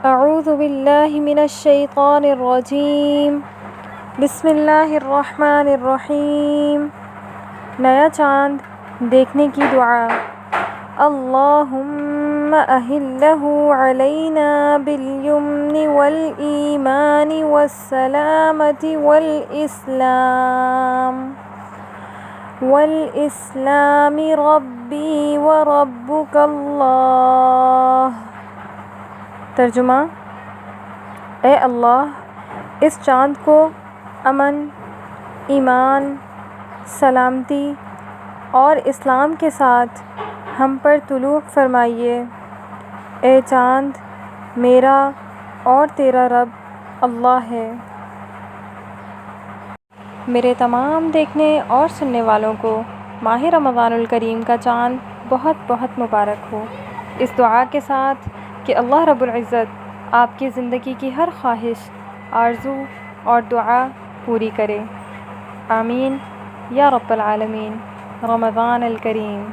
اعوذ باللہ من الشیطان الرجیم بسم اللہ الرحمن الرحیم۔ نیا چاند دیکھنے کی دعا۔ اللہم اہلہ علینا بالیمن والایمان والسلامۃ والاسلام ربی وربک اللہ۔ ترجمہ: اے اللہ، اس چاند کو امن، ایمان، سلامتی اور اسلام کے ساتھ ہم پر طلوع فرمائیے۔ اے چاند، میرا اور تیرا رب اللہ ہے۔ میرے تمام دیکھنے اور سننے والوں کو ماہ رمضان الکریم کا چاند بہت بہت مبارک ہو، اس دعا کے ساتھ کہ اللہ رب العزت آپ کی زندگی کی ہر خواہش، آرزو اور دعا پوری کرے۔ آمین یا رب العالمین۔ رمضان الکریم۔